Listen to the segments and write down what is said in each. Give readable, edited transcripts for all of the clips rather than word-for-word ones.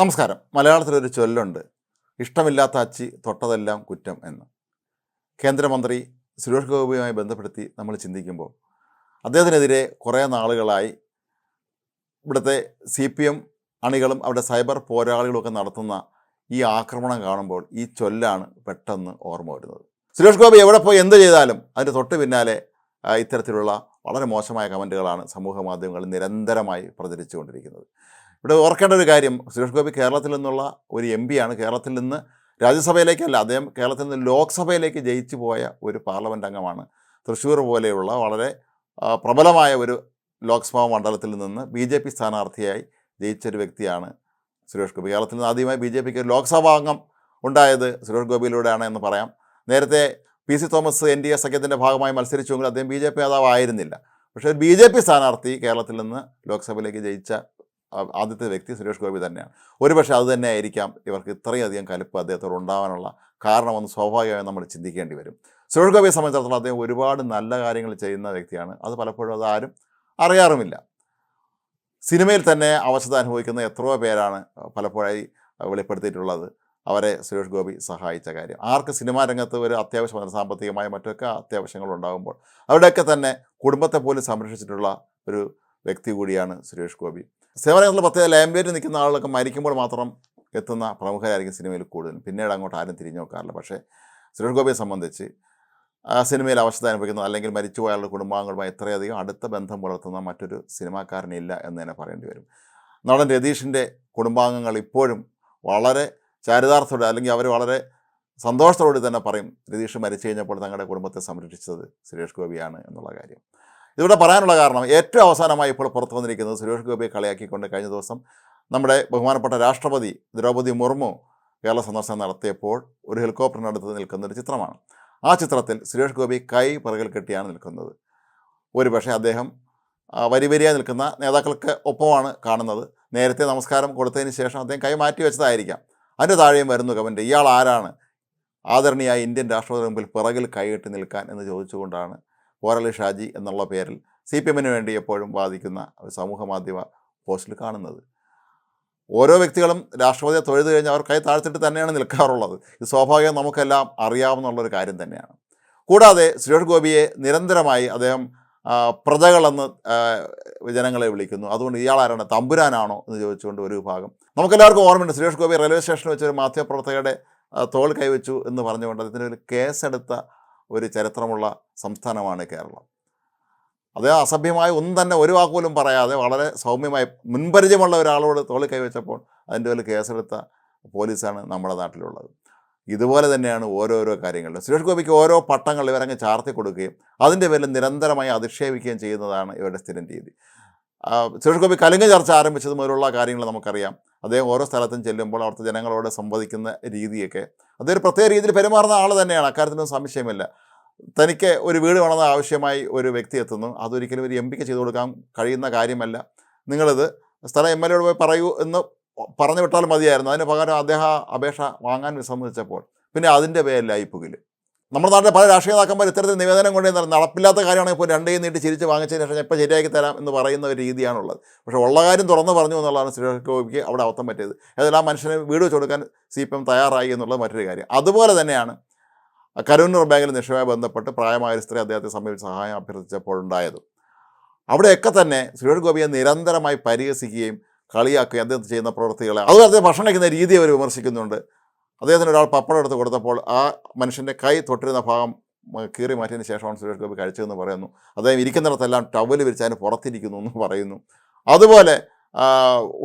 നമസ്കാരം. മലയാളത്തിലൊരു ചൊല്ലുണ്ട്, ഇഷ്ടമില്ലാത്ത അച്ചി തൊട്ടതെല്ലാം കുറ്റം എന്ന്. കേന്ദ്രമന്ത്രി സുരേഷ് ഗോപിയുമായി ബന്ധപ്പെടുത്തി നമ്മൾ ചിന്തിക്കുമ്പോൾ അദ്ദേഹത്തിനെതിരെ കുറേ നാളുകളായി ഇവിടുത്തെ CPM അണികളും അവരുടെ സൈബർ പോരാളികളുമൊക്കെ നടത്തുന്ന ഈ ആക്രമണം കാണുമ്പോൾ ഈ ചൊല്ലാണ് പെട്ടെന്ന് ഓർമ്മ വരുന്നത്. സുരേഷ് ഗോപി എവിടെ പോയി എന്ത് ചെയ്താലും അതിൻ്റെ തൊട്ട് പിന്നാലെ ഇത്തരത്തിലുള്ള വളരെ മോശമായ കമൻറ്റുകളാണ് സമൂഹ മാധ്യമങ്ങളിൽ നിരന്തരമായി പ്രചരിച്ചുകൊണ്ടിരിക്കുന്നത്. ഇവിടെ ഓർക്കേണ്ട ഒരു കാര്യം, സുരേഷ് ഗോപി കേരളത്തിൽ നിന്നുള്ള ഒരു MP ആണ്. കേരളത്തിൽ നിന്ന് രാജ്യസഭയിലേക്കല്ല, അദ്ദേഹം കേരളത്തിൽ നിന്ന് ലോക്സഭയിലേക്ക് ജയിച്ചു പോയ ഒരു പാർലമെൻറ്റ് അംഗമാണ്. തൃശ്ശൂർ പോലെയുള്ള വളരെ പ്രബലമായ ഒരു ലോക്സഭാ മണ്ഡലത്തിൽ നിന്ന് BJP സ്ഥാനാർത്ഥിയായി ജയിച്ചൊരു വ്യക്തിയാണ് സുരേഷ് ഗോപി. കേരളത്തിൽ നിന്ന് ആദ്യമായി BJPക്ക് ഒരു ലോക്സഭാ അംഗം ഉണ്ടായത് സുരേഷ് ഗോപിയിലൂടെയാണ് എന്ന് പറയാം. നേരത്തെ PC തോമസ് NDA സഖ്യത്തിൻ്റെ ഭാഗമായി മത്സരിച്ചുവെങ്കിൽ അദ്ദേഹം BJP നേതാവ് ആയിരുന്നില്ല. പക്ഷേ ഒരു BJP സ്ഥാനാർത്ഥി കേരളത്തിൽ നിന്ന് ലോക്സഭയിലേക്ക് ജയിച്ച ആദ്യത്തെ വ്യക്തി സുരേഷ് ഗോപി തന്നെയാണ്. ഒരുപക്ഷെ അതുതന്നെ ആയിരിക്കാം ഇവർക്ക് ഇത്രയധികം കലിപ്പ് അദ്ദേഹത്തോട് ഉണ്ടാകാനുള്ള കാരണമെന്ന് സ്വാഭാവികമായും നമ്മൾ ചിന്തിക്കേണ്ടി വരും. സുരേഷ് ഗോപിയെ സംബന്ധിച്ചിടത്തോളം അദ്ദേഹം ഒരുപാട് നല്ല കാര്യങ്ങൾ ചെയ്യുന്ന വ്യക്തിയാണ്. അത് പലപ്പോഴും അതാരും അറിയാറുമില്ല. സിനിമയിൽ തന്നെ അവശത അനുഭവിക്കുന്ന എത്രയോ പേരാണ് പലപ്പോഴായി വെളിപ്പെടുത്തിയിട്ടുള്ളത് അവരെ സുരേഷ് ഗോപി സഹായിച്ച കാര്യം. ആർക്ക് സിനിമാ രംഗത്ത് ഒരു അത്യാവശ്യം സാമ്പത്തികമായ മറ്റൊക്കെ അത്യാവശ്യങ്ങളുണ്ടാകുമ്പോൾ അവരുടെയൊക്കെ തന്നെ കുടുംബത്തെ പോലും സംരക്ഷിച്ചിട്ടുള്ള ഒരു വ്യക്തി കൂടിയാണ് സുരേഷ് ഗോപി. സേവനങ്ങളിൽ പ്രത്യേക ലൈംലൈറ്റിൽ നിൽക്കുന്ന ആളുകളൊക്കെ മരിക്കുമ്പോൾ മാത്രം എത്തുന്ന പ്രമുഖരായിരിക്കും സിനിമയിൽ കൂടുതലും. പിന്നീട് അങ്ങോട്ട് ആരും തിരിഞ്ഞു നോക്കാറില്ല. പക്ഷേ സുരേഷ് ഗോപിയെ സംബന്ധിച്ച് സിനിമയിൽ അവശത അനുഭവിക്കുന്ന അല്ലെങ്കിൽ മരിച്ചുപോയ ആളുടെ കുടുംബാംഗങ്ങളുമായി ഇത്രയധികം അടുത്ത ബന്ധം പുലർത്തുന്ന മറ്റൊരു സിനിമാക്കാരനില്ല എന്ന് തന്നെ പറയേണ്ടി വരും. നടൻ രതീഷിൻ്റെ കുടുംബാംഗങ്ങൾ ഇപ്പോഴും വളരെ ചാരിതാർത്ഥത്തോടെ അല്ലെങ്കിൽ അവർ വളരെ സന്തോഷത്തോടെ തന്നെ പറയും രതീഷ് മരിച്ചു കഴിഞ്ഞപ്പോൾ തങ്ങളുടെ കുടുംബത്തെ സംരക്ഷിച്ചത് സുരേഷ് ഗോപിയാണ് എന്നുള്ള കാര്യം. ഇതിവിടെ പറയാനുള്ള കാരണം, ഏറ്റവും അവസാനമായി ഇപ്പോൾ പുറത്തു വന്നിരിക്കുന്നത് സുരേഷ് ഗോപിയെ കളിയാക്കിക്കൊണ്ട് കഴിഞ്ഞ ദിവസം നമ്മുടെ ബഹുമാനപ്പെട്ട രാഷ്ട്രപതി ദ്രൗപദി മുർമു കേരള സന്ദർശനം നടത്തിയപ്പോൾ ഒരു ഹെലികോപ്റ്ററിനടുത്ത് നിൽക്കുന്നൊരു ചിത്രമാണ്. ആ ചിത്രത്തിൽ സുരേഷ് ഗോപി കൈ പിറകിൽ കെട്ടിയാണ് നിൽക്കുന്നത്. ഒരുപക്ഷെ അദ്ദേഹം വരിവരിയായി നിൽക്കുന്ന നേതാക്കൾക്ക് ഒപ്പമാണ് കാണുന്നത്. നേരത്തെ നമസ്കാരം കൊടുത്തതിന് ശേഷം അദ്ദേഹം കൈ മാറ്റി വെച്ചതായിരിക്കാം. അതിൻ്റെ താഴെയും വരുന്നു കമൻറ്റ്, ഇയാൾ ആരാണ് ആദരണീയായ ഇന്ത്യൻ രാഷ്ട്രപതി മുമ്പിൽ പിറകിൽ കൈകെട്ടി നിൽക്കാൻ എന്ന് ചോദിച്ചുകൊണ്ടാണ് പോരാളി ഷാജി എന്നുള്ള പേരിൽ CPMന് വേണ്ടി എപ്പോഴും വാദിക്കുന്ന ഒരു സമൂഹ മാധ്യമ പോസ്റ്റിൽ കാണുന്നത്. ഓരോ വ്യക്തികളും രാഷ്ട്രപതിയെ തൊഴുതു കഴിഞ്ഞാൽ അവർ കൈ താഴ്ത്തിട്ട് തന്നെയാണ് നിൽക്കാറുള്ളത്. ഇത് സ്വാഭാവികം നമുക്കെല്ലാം അറിയാവുന്നുള്ളൊരു കാര്യം തന്നെയാണ്. കൂടാതെ സുരേഷ് ഗോപിയെ നിരന്തരമായി അദ്ദേഹം പ്രജകളെന്ന് ജനങ്ങളെ വിളിക്കുന്നു. അതുകൊണ്ട് ഇയാളാരാണ്, തമ്പുരാനാണോ എന്ന് ചോദിച്ചുകൊണ്ട് ഒരു വിഭാഗം. നമുക്കെല്ലാവർക്കും ഓർമ്മയുണ്ട്, സുരേഷ് ഗോപി റെയിൽവേ സ്റ്റേഷനിൽ വെച്ചൊരു മാധ്യമപ്രവർത്തകയുടെ തോൾ കൈവച്ചു എന്ന് പറഞ്ഞുകൊണ്ട് അതിന് ഒരു കേസെടുത്ത ഒരു ചരിത്രമുള്ള സംസ്ഥാനമാണ് കേരളം. അദ്ദേഹം അസഭ്യമായി ഒന്നും തന്നെ ഒരു വാക്കുപോലും പറയാതെ വളരെ സൗമ്യമായി മുൻപരിചയമുള്ള ഒരാളോട് തോളിൽ കൈവച്ചപ്പോൾ അതിൻ്റെ പേരിൽ കേസെടുത്ത പോലീസാണ് നമ്മുടെ നാട്ടിലുള്ളത്. ഇതുപോലെ തന്നെയാണ് ഓരോരോ കാര്യങ്ങളിലും. സുരേഷ് ഗോപിക്ക് ഓരോ പട്ടങ്ങൾ ഇവരങ്ങ് ചാർത്തി കൊടുക്കുകയും അതിൻ്റെ പേരിൽ നിരന്തരമായി അധിക്ഷേപിക്കുകയും ചെയ്യുന്നതാണ് ഇവരുടെ സ്ഥിരം രീതി. സുരേഷ് ഗോപി കലുങ്ക് ചർച്ച ആരംഭിച്ചത് മുതലുള്ള കാര്യങ്ങൾ നമുക്കറിയാം. അദ്ദേഹം ഓരോ സ്ഥലത്തും ചെല്ലുമ്പോൾ അവിടുത്തെ ജനങ്ങളോട് സംവദിക്കുന്ന രീതിയൊക്കെ അദ്ദേഹം പ്രത്യേക രീതിയിൽ പെരുമാറുന്ന ആൾ തന്നെയാണ്, അക്കാര്യത്തിനൊന്നും സംശയമില്ല. തനിക്ക് ഒരു വീട് വേണമെന്ന് ആവശ്യമായി ഒരു വ്യക്തി എത്തുന്നു, അതൊരിക്കലും ഒരു MPക്ക് ചെയ്തു കൊടുക്കാൻ കഴിയുന്ന കാര്യമല്ല. നിങ്ങളിത് സ്ഥലം MLA പോയി പറയൂ എന്ന് പറഞ്ഞു വിട്ടാൽ മതിയായിരുന്നു. അതിന് പകരം അദ്ദേഹം അപേക്ഷ വാങ്ങാൻ വിസമ്മതിച്ചപ്പോൾ പിന്നെ അതിൻ്റെ പേരിലായി പുകിൽ. നമ്മുടെ നാട്ടിലെ പല രാഷ്ട്രീയ നേതാക്കന്മാർ ഇത്തരത്തിൽ നിവേദനം കൊണ്ട് നടപ്പില്ലാത്ത കാര്യമാണെങ്കിൽ ഇപ്പോൾ 2 കൈ നീട്ടി ചിരിച്ച് വാങ്ങിച്ചതിന് ശേഷം എപ്പോൾ ശരിയാക്കി തരാം എന്ന് പറയുന്ന ഒരു രീതിയാണുള്ളത്. പക്ഷേ ഉള്ള കാര്യം തുറന്ന് പറഞ്ഞു എന്നുള്ളതാണ് സുരേഷ് ഗോപിക്ക് അവിടെ അബദ്ധം പറ്റിയത്. ഏതായാലും ആ മനുഷ്യന് വീട് വെച്ച് കൊടുക്കാൻ CPM തയ്യാറായി എന്നുള്ളത് മറ്റൊരു കാര്യം. അതുപോലെ തന്നെയാണ് കരൂർ ബാങ്കിൽ നിക്ഷേപവുമായി ബന്ധപ്പെട്ട് പ്രായമായ സ്ത്രീ അദ്ദേഹത്തെ സമീപിച്ച് സഹായം അഭ്യർത്ഥിച്ചപ്പോഴുണ്ടായത്. അവിടെയൊക്കെ തന്നെ സുരേഷ് ഗോപിയെ നിരന്തരമായി പരിഹസിക്കുകയും കളിയാക്കുകയും അദ്ദേഹം ചെയ്യുന്ന പ്രവൃത്തികളെ, അതുപോലെ അദ്ദേഹം ഭക്ഷണം കഴിക്കുന്ന രീതി അവർ വിമർശിക്കുന്നുണ്ട്. അദ്ദേഹത്തിന് ഒരാൾ പപ്പടം എടുത്ത് കൊടുത്തപ്പോൾ ആ മനുഷ്യൻ്റെ കൈ തൊട്ടിരുന്ന ഭാഗം കീറി മാറ്റിയതിന് ശേഷമാണ് സുരേഷ് ഗോപി കഴിച്ചതെന്ന് പറയുന്നു. അദ്ദേഹം ഇരിക്കുന്നിടത്തെല്ലാം ടവൽ വിരിച്ച് അതിന് പുറത്തിരിക്കുന്നു എന്ന് പറയുന്നു. അതുപോലെ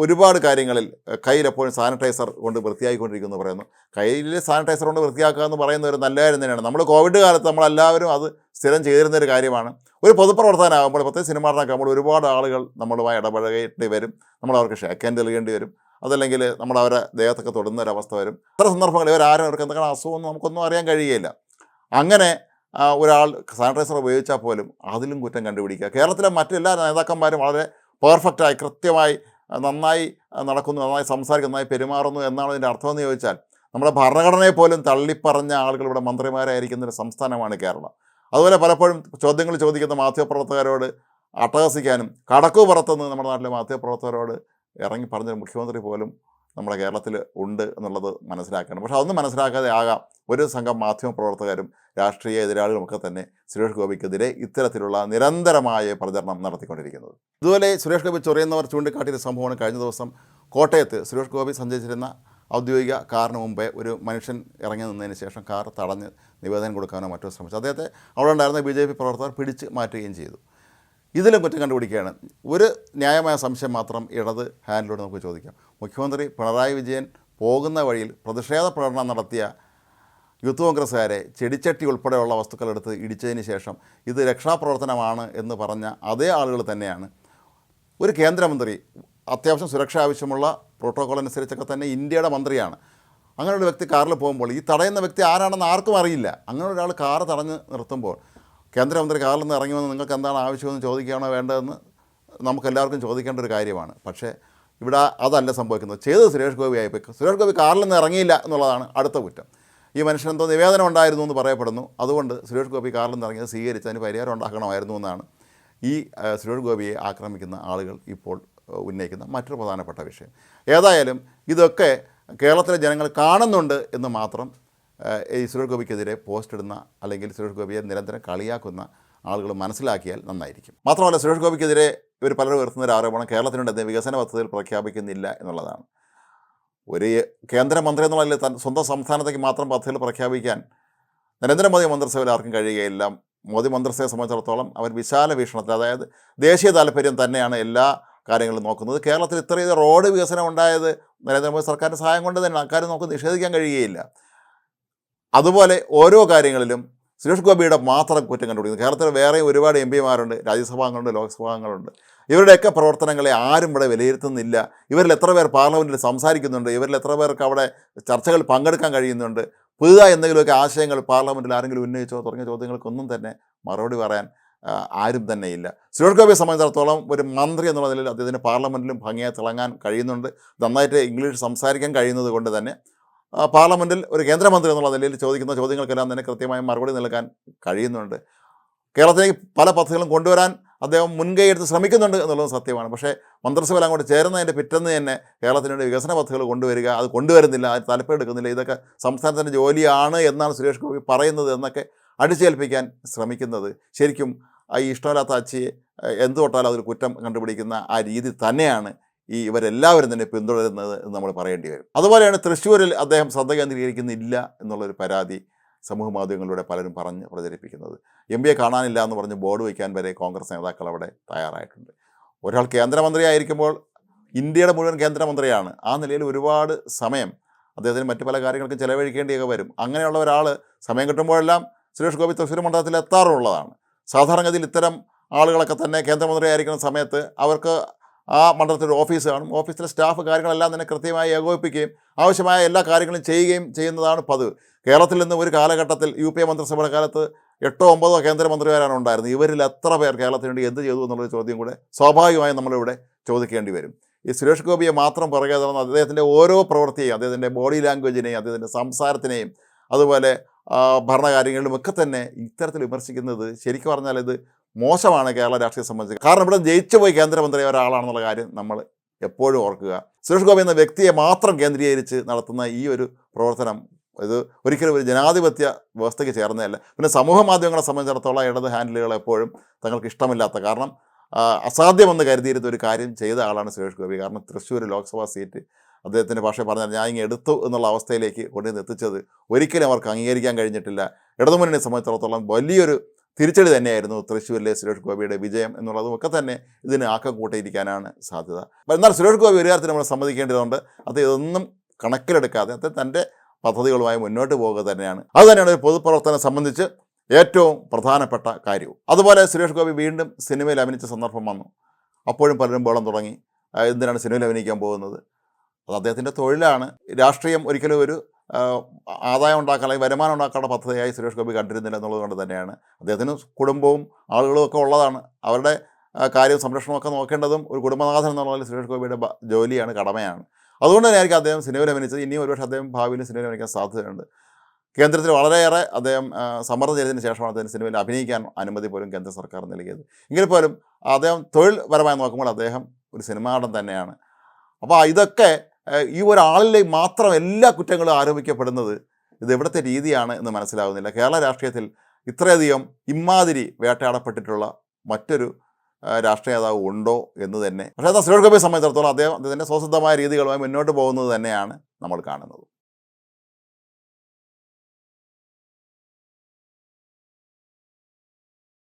ഒരുപാട് കാര്യങ്ങളിൽ കയ്യിലെപ്പോഴും സാനിറ്റൈസർ കൊണ്ട് വൃത്തിയായിക്കൊണ്ടിരിക്കുന്നു പറയുന്നു. കയ്യിൽ സാനിറ്റൈസർ കൊണ്ട് വൃത്തിയാക്കുക എന്ന് പറയുന്ന ഒരു നല്ല കാര്യം തന്നെയാണ്. നമ്മൾ കോവിഡ് കാലത്ത് നമ്മളെല്ലാവരും അത് സ്ഥിരം ചെയ്തിരുന്നൊരു കാര്യമാണ്. ഒരു പൊതുപ്രവർത്തകനാകുമ്പോൾ, പ്രത്യേകിച്ച് സിനിമ നടനാകുമ്പോൾ ഒരുപാട് ആളുകൾ നമ്മളുമായി ഇടപഴകേണ്ടി വരും. നമ്മളവർക്ക് ഷേക്ക് ഹാൻഡ് നൽകേണ്ടി വരും. അതല്ലെങ്കിൽ നമ്മളവരെ ദേഹത്തൊക്കെ തൊടുന്ന ഒരവസ്ഥ വരും. അത്ര സന്ദർഭങ്ങളിൽ ഇവരാരും അവർക്ക് എന്തെങ്കിലും അസുഖമൊന്നും നമുക്കൊന്നും അറിയാൻ കഴിയുകയില്ല. അങ്ങനെ ഒരാൾ സാനിറ്റൈസർ ഉപയോഗിച്ചാൽ പോലും അതിലും കുറ്റം കണ്ടുപിടിക്കുക. കേരളത്തിലെ മറ്റെല്ലാ നേതാക്കന്മാരും വളരെ പെർഫെക്റ്റായി കൃത്യമായി നന്നായി നടക്കുന്നു, നന്നായി സംസാരിക്കുന്നു, നന്നായി പെരുമാറുന്നു എന്നാണ് ഇതിൻ്റെ അർത്ഥമെന്ന് ചോദിച്ചാൽ നമ്മുടെ ഭരണഘടനയെ പോലും തള്ളിപ്പറഞ്ഞ ആളുകൾ ഇവിടെ മന്ത്രിമാരായിരിക്കുന്നൊരു സംസ്ഥാനമാണ് കേരളം. അതുപോലെ പലപ്പോഴും ചോദ്യങ്ങൾ ചോദിക്കുന്ന മാധ്യമപ്രവർത്തകരോട് അട്ടഹസിക്കാനും കടക്കു പുറത്തുനിന്ന് നമ്മുടെ നാട്ടിലെ മാധ്യമപ്രവർത്തകരോട് ഇറങ്ങി പറഞ്ഞൊരു മുഖ്യമന്ത്രി പോലും നമ്മുടെ കേരളത്തിൽ ഉണ്ട് എന്നുള്ളത് മനസ്സിലാക്കണം. പക്ഷെ അതൊന്നും മനസ്സിലാക്കാതെ ആകാം ഒരു സംഘം മാധ്യമപ്രവർത്തകരും രാഷ്ട്രീയ എതിരാളികളുമൊക്കെ തന്നെ സുരേഷ് ഗോപിക്കെതിരെ ഇത്തരത്തിലുള്ള നിരന്തരമായ പ്രചരണം നടത്തിക്കൊണ്ടിരിക്കുന്നത്. ഇതുപോലെ സുരേഷ് ഗോപി ചൊറിയുന്നവർ ചൂണ്ടിക്കാട്ടിയ സംഭവമാണ് കഴിഞ്ഞ ദിവസം കോട്ടയത്ത് സുരേഷ് ഗോപി സഞ്ചരിച്ചിരുന്ന ഔദ്യോഗിക കാറിന് മുമ്പേ ഒരു മനുഷ്യൻ ഇറങ്ങി നിന്നതിന് ശേഷം കാർ തടഞ്ഞ് നിവേദനം കൊടുക്കാനോ മറ്റോ ശ്രമിച്ചു. അദ്ദേഹത്തെ അവിടെ ഉണ്ടായിരുന്ന BJP പ്രവർത്തകർ പിടിച്ച് മാറ്റുകയും ചെയ്തു. ഇതിലും കുറ്റം കണ്ടുപിടിക്കുകയാണ്. ഒരു ന്യായമായ സംശയം മാത്രം ഇടത് ഹാൻഡിലൂടെ നമുക്ക് ചോദിക്കാം. മുഖ്യമന്ത്രി പിണറായി വിജയൻ പോകുന്ന വഴിയിൽ പ്രതിഷേധ പ്രകടനം നടത്തിയ യൂത്ത് കോൺഗ്രസ്സുകാരെ ചെടിച്ചട്ടി ഉൾപ്പെടെയുള്ള വസ്തുക്കളെടുത്ത് ഇടിച്ചതിന് ശേഷം ഇത് രക്ഷാപ്രവർത്തനമാണ് എന്ന് പറഞ്ഞ അതേ ആളുകൾ തന്നെയാണ് ഒരു കേന്ദ്രമന്ത്രി, അത്യാവശ്യം സുരക്ഷ ആവശ്യമുള്ള പ്രോട്ടോകോൾ അനുസരിച്ചൊക്കെ തന്നെ ഇന്ത്യയുടെ മന്ത്രിയാണ്. അങ്ങനെ ഒരു വ്യക്തി കാറിൽ പോകുമ്പോൾ ഈ തടയുന്ന വ്യക്തി ആരാണെന്ന് ആർക്കും അറിയില്ല. അങ്ങനെ ഒരാൾ കാറ് തടഞ്ഞ് നിർത്തുമ്പോൾ കേന്ദ്രമന്ത്രി കാറിൽ നിന്ന് ഇറങ്ങി വന്ന് നിങ്ങൾക്ക് എന്താണ് ആവശ്യമെന്ന് ചോദിക്കുകയാണോ വേണ്ടതെന്ന് നമുക്കെല്ലാവർക്കും ചോദിക്കേണ്ട ഒരു കാര്യമാണ്. പക്ഷേ ഇവിടെ അതല്ല സംഭവിക്കുന്നത്. ചെയ്തത് സുരേഷ് ഗോപി ആയിപ്പോയി. സുരേഷ് ഗോപി കാറിൽ നിന്ന് ഇറങ്ങിയില്ല എന്നുള്ളതാണ് അടുത്ത കുറ്റം. ഈ മനുഷ്യൻ എന്തോ നിവേദനം ഉണ്ടായിരുന്നു എന്ന് പറയപ്പെടുന്നു. അതുകൊണ്ട് സുരേഷ് ഗോപി കാറിൽ നിന്ന് ഇറങ്ങിയത് സ്വീകരിച്ച് അതിന് പരിഹാരം ഉണ്ടാക്കണമായിരുന്നു എന്നാണ് ഈ സുരേഷ് ഗോപിയെ ആക്രമിക്കുന്ന ആളുകൾ ഇപ്പോൾ ഉന്നയിക്കുന്ന മറ്റൊരു പ്രധാനപ്പെട്ട വിഷയം. ഏതായാലും ഇതൊക്കെ കേരളത്തിലെ ജനങ്ങൾ കാണുന്നുണ്ട് എന്ന് മാത്രം ഈ സുരേഷ് ഗോപിക്കെതിരെ പോസ്റ്റ് ഇടുന്ന അല്ലെങ്കിൽ സുരേഷ് ഗോപിയെ നിരന്തരം കളിയാക്കുന്ന ആളുകൾ മനസ്സിലാക്കിയാൽ നന്നായിരിക്കും. മാത്രമല്ല സുരേഷ് ഗോപിക്കെതിരെ ഇവർ പലരും ഉയർത്തുന്ന ഒരു ആരോപണം കേരളത്തിനുണ്ട് അദ്ദേഹം വികസന പദ്ധതികൾ പ്രഖ്യാപിക്കുന്നില്ല എന്നുള്ളതാണ്. ഒരു കേന്ദ്രമന്ത്രി എന്നുള്ള സ്വന്തം സംസ്ഥാനത്തേക്ക് മാത്രം പദ്ധതികൾ പ്രഖ്യാപിക്കാൻ നരേന്ദ്രമോദി മന്ത്രിസഭയിൽ ആർക്കും കഴിയുകയില്ല. മോദി മന്ത്രിസഭയെ സംബന്ധിച്ചിടത്തോളം അവർ വിശാല വീക്ഷണത്തിൽ, അതായത് ദേശീയ താല്പര്യം തന്നെയാണ് എല്ലാ കാര്യങ്ങളും നോക്കുന്നത്. കേരളത്തിൽ ഇത്രയും റോഡ് വികസനം ഉണ്ടായത് നരേന്ദ്രമോദി സർക്കാരിൻ്റെ സഹായം കൊണ്ട് തന്നെ. അക്കാര്യം നമുക്ക് നിഷേധിക്കാൻ കഴിയുകയില്ല. അതുപോലെ ഓരോ കാര്യങ്ങളിലും സുരേഷ് ഗോപിയുടെ മാത്രം കുറ്റം കണ്ടുപിടിക്കുന്നത്. കേരളത്തിൽ വേറെ ഒരുപാട് MP-മാരുണ്ട്, രാജ്യസഭാംഗങ്ങളുണ്ട്, ലോക്സഭാംഗങ്ങളുണ്ട്. ഇവരുടെയൊക്കെ പ്രവർത്തനങ്ങളെ ആരും ഇവിടെ വിലയിരുത്തുന്നില്ല. ഇവരിൽ എത്ര പേർ പാർലമെൻറ്റിൽ സംസാരിക്കുന്നുണ്ട്, ഇവരിൽ എത്ര പേർക്ക് അവിടെ ചർച്ചകളിൽ പങ്കെടുക്കാൻ കഴിയുന്നുണ്ട്, പുതുതായി എന്തെങ്കിലുമൊക്കെ ആശയങ്ങൾ പാർലമെൻറ്റിൽ ആരെങ്കിലും ഉന്നയിച്ചോ തുടങ്ങിയ ചോദ്യങ്ങൾക്കൊന്നും തന്നെ മറുപടി പറയാൻ ആരും തന്നെയില്ല. സുരേഷ് ഗോപിയെ സംബന്ധിച്ചിടത്തോളം ഒരു മന്ത്രി എന്നുള്ള നിലയിൽ അദ്ദേഹത്തിന് പാർലമെൻറ്റിലും ഭംഗിയായി തിളങ്ങാൻ കഴിയുന്നുണ്ട്. നന്നായിട്ട് ഇംഗ്ലീഷ് സംസാരിക്കാൻ കഴിയുന്നത് കൊണ്ട് തന്നെ പാർലമെൻറ്റിൽ ഒരു കേന്ദ്രമന്ത്രി എന്നുള്ള നിലയിൽ ചോദിക്കുന്ന ചോദ്യങ്ങൾക്കെല്ലാം തന്നെ കൃത്യമായി മറുപടി നൽകാൻ കഴിയുന്നുണ്ട്. കേരളത്തിലേക്ക് പല പദ്ധതികളും കൊണ്ടുവരാൻ അദ്ദേഹം മുൻകൈ എടുത്ത് ശ്രമിക്കുന്നുണ്ട് എന്നുള്ളത് സത്യമാണ്. പക്ഷേ മന്ത്രിസഭയിൽ അങ്ങോട്ട് ചേരുന്നതിൻ്റെ പിറ്റേന്ന് തന്നെ കേരളത്തിന് വേണ്ടി വികസന പദ്ധതികൾ കൊണ്ടുവരിക, അത് കൊണ്ടുവരുന്നില്ല, അത് താല്പര്യമെടുക്കുന്നില്ല, ഇതൊക്കെ സംസ്ഥാനത്തിൻ്റെ ജോലിയാണ് എന്നാണ് സുരേഷ് ഗോപി പറയുന്നത് എന്നൊക്കെ അടിച്ചേൽപ്പിക്കാൻ ശ്രമിക്കുന്നത് ശരിക്കും ഈ ഇഷ്ടമില്ലാത്ത അച്ചിയെ എന്ത് തൊട്ടാലും അതിൽ കുറ്റം കണ്ടുപിടിക്കുന്ന ആ രീതി തന്നെയാണ് ഇവരെല്ലാവരും തന്നെ പിന്തുടരുന്നത് എന്ന് നമ്മൾ പറയേണ്ടി വരും. അതുപോലെയാണ് തൃശ്ശൂരിൽ അദ്ദേഹം ശ്രദ്ധ കേന്ദ്രീകരിക്കുന്നില്ല എന്നുള്ളൊരു പരാതി സമൂഹ മാധ്യമങ്ങളിലൂടെ പലരും പറഞ്ഞ് പ്രചരിപ്പിക്കുന്നത്. MP-യെ കാണാനില്ല എന്ന് പറഞ്ഞ് ബോർഡ് വയ്ക്കാൻ വരെ കോൺഗ്രസ് നേതാക്കൾ അവിടെ തയ്യാറായിട്ടുണ്ട്. ഒരാൾ കേന്ദ്രമന്ത്രിയായിരിക്കുമ്പോൾ ഇന്ത്യയുടെ മുഴുവൻ കേന്ദ്രമന്ത്രിയാണ്. ആ നിലയിൽ ഒരുപാട് സമയം അദ്ദേഹത്തിന് മറ്റു പല കാര്യങ്ങൾക്കും ചിലവഴിക്കേണ്ടിയൊക്കെ വരും. അങ്ങനെയുള്ള ഒരാൾ സമയം കിട്ടുമ്പോഴെല്ലാം സുരേഷ് ഗോപി തൃശ്ശൂർ മണ്ഡലത്തിൽ എത്താറുള്ളതാണ്. സാധാരണഗതിയിൽ ഇത്തരം ആളുകളൊക്കെ തന്നെ കേന്ദ്രമന്ത്രിയായിരിക്കുന്ന സമയത്ത് അവർക്ക് ആ മണ്ഡലത്തിൽ ഓഫീസ് കാണും. ഓഫീസിലെ സ്റ്റാഫ് കാര്യങ്ങളെല്ലാം തന്നെ കൃത്യമായി ഏകോപിപ്പിക്കുകയും ആവശ്യമായ എല്ലാ കാര്യങ്ങളും ചെയ്യുകയും ചെയ്യുന്നതാണ് പതിവ്. കേരളത്തിൽ നിന്ന് ഒരു കാലഘട്ടത്തിൽ UPA മന്ത്രിസഭയുടെ കാലത്ത് 8 or 9 കേന്ദ്രമന്ത്രിമാരാണ് ഉണ്ടായിരുന്നത്. ഇവരിൽ എത്ര പേർ കേരളത്തിന് വേണ്ടി എന്ത് ചെയ്തു എന്നുള്ളൊരു ചോദ്യം കൂടെ സ്വാഭാവികമായും നമ്മളിവിടെ ചോദിക്കേണ്ടി വരും. ഈ സുരേഷ് ഗോപിയെ മാത്രം പുറകെ നടന്ന് അദ്ദേഹത്തിൻ്റെ ഓരോ പ്രവൃത്തിയെയും, അദ്ദേഹത്തിൻ്റെ ബോഡി ലാംഗ്വേജിനെയും, അദ്ദേഹത്തിൻ്റെ സംസാരത്തിനെയും, അതുപോലെ ഭരണകാര്യങ്ങളിലുമൊക്കെ തന്നെ ഇത്തരത്തിൽ വിമർശിക്കുന്നത് ശരിക്കും പറഞ്ഞാൽ ഇത് മോശമാണ് കേരള രാഷ്ട്രീയം സംബന്ധിച്ച്. കാരണം ഇവിടെ ജയിച്ചു പോയി കേന്ദ്രമന്ത്രി ഒരാളാണെന്നുള്ള കാര്യം നമ്മൾ എപ്പോഴും ഓർക്കുക. സുരേഷ് ഗോപി എന്ന വ്യക്തിയെ മാത്രം കേന്ദ്രീകരിച്ച് നടത്തുന്ന ഈ ഒരു പ്രവർത്തനം ഇത് ഒരിക്കലും ഒരു ജനാധിപത്യ വ്യവസ്ഥയ്ക്ക് ചേർന്നതല്ല. പിന്നെ സമൂഹ മാധ്യമങ്ങളെ സംബന്ധിച്ചിടത്തോളം ഇടത് ഹാൻഡിലുകൾ എപ്പോഴും തങ്ങൾക്ക് ഇഷ്ടമില്ലാത്ത, കാരണം അസാധ്യമെന്ന് കരുതിയിരുന്ന ഒരു കാര്യം ചെയ്ത ആളാണ് സുരേഷ് ഗോപി. കാരണം തൃശ്ശൂർ ലോക്സഭാ സീറ്റ് അദ്ദേഹത്തിൻ്റെ ഭാഷ പറഞ്ഞാൽ ഞാൻ ഇങ്ങനെ എടുത്തു എന്നുള്ള അവസ്ഥയിലേക്ക് കൊണ്ടുവന്ന് എത്തിച്ചത് ഒരിക്കലും അവർക്ക് അംഗീകരിക്കാൻ കഴിഞ്ഞിട്ടില്ല. ഇടതുമുന്നണിയെ സംബന്ധിച്ചിടത്തോളം വലിയൊരു തിരിച്ചടി തന്നെയായിരുന്നു തൃശ്ശൂരിലെ സുരേഷ് ഗോപിയുടെ വിജയം എന്നുള്ളതും ഒക്കെ തന്നെ ഇതിന് ആക്കം കൂട്ടിയിരിക്കാനാണ് സാധ്യത. എന്നാൽ സുരേഷ് ഗോപി ഒരു കാര്യത്തിൽ നമ്മൾ സമ്മതിക്കേണ്ടതുണ്ട്. അത് ഇതൊന്നും കണക്കിലെടുക്കാതെ അത് തൻ്റെ പദ്ധതികളുമായി മുന്നോട്ട് പോകുക തന്നെയാണ്. അതുതന്നെയാണ് ഒരു പൊതുപ്രവർത്തനം സംബന്ധിച്ച് ഏറ്റവും പ്രധാനപ്പെട്ട കാര്യവും. അതുപോലെ സുരേഷ് ഗോപി വീണ്ടും സിനിമയിൽ അഭിനയിച്ച സന്ദർഭം വന്നു. അപ്പോഴും പലരും ബോളം തുടങ്ങി, എന്തിനാണ് സിനിമയിൽ അഭിനയിക്കാൻ പോകുന്നത്? അത് അദ്ദേഹത്തിൻ്റെ തൊഴിലാണ്. രാഷ്ട്രീയം ഒരിക്കലും ഒരു ആദായം ഉണ്ടാക്കാൻ അല്ലെങ്കിൽ വരുമാനം ഉണ്ടാക്കാനുള്ള പദ്ധതിയായി സുരേഷ് ഗോപി കണ്ടിരുന്നില്ല എന്നുള്ളത് കൊണ്ട് തന്നെയാണ്. അദ്ദേഹത്തിന് കുടുംബവും ആളുകളും ഒക്കെ ഉള്ളതാണ്. അവരുടെ കാര്യവും സംരക്ഷണമൊക്കെ നോക്കേണ്ടതും ഒരു കുടുംബനാഥൻ എന്നുള്ളതിൽ സുരേഷ് ഗോപിയുടെ ജോലിയാണ്, കടമയാണ്. അതുകൊണ്ട് തന്നെയായിരിക്കും അദ്ദേഹം സിനിമയിൽ അഭിനയിച്ചത്. ഇനിയും ഒരുപക്ഷെ അദ്ദേഹം ഭാവിയിൽ സിനിമയിൽ അഭിനയിക്കാൻ സാധ്യതയുണ്ട്. കേന്ദ്രത്തിൽ വളരെയേറെ അദ്ദേഹം സമ്മർദ്ദം ചെയ്തതിന് ശേഷമാണ് അദ്ദേഹം സിനിമയിൽ അഭിനയിക്കാൻ അനുമതി പോലും കേന്ദ്ര സർക്കാർ നൽകിയത്. എങ്കിൽ പോലും അദ്ദേഹം തൊഴിൽപരമായി നോക്കുമ്പോൾ അദ്ദേഹം ഒരു സിനിമാ നടൻ തന്നെയാണ്. അപ്പോൾ ഇതൊക്കെ ഈ ഒരാളിൽ മാത്രം എല്ലാ കുറ്റങ്ങളും ആരോപിക്കപ്പെടുന്നത് ഇത് എവിടുത്തെ രീതിയാണ് എന്ന് മനസ്സിലാകുന്നില്ല. കേരള രാഷ്ട്രീയത്തിൽ ഇത്രയധികം ഇമ്മാതിരി വേട്ടയാടപ്പെട്ടിട്ടുള്ള മറ്റൊരു രാഷ്ട്രീയ നേതാവ് ഉണ്ടോ എന്ന് തന്നെ. പക്ഷേ എന്നാൽ സുരേഷ് ഗോപിയെ സംബന്ധിച്ചിടത്തോളം അദ്ദേഹത്തിൻ്റെ സ്വസിദ്ധമായ രീതികളുമായി മുന്നോട്ട് പോകുന്നത് തന്നെയാണ് നമ്മൾ കാണുന്നത്.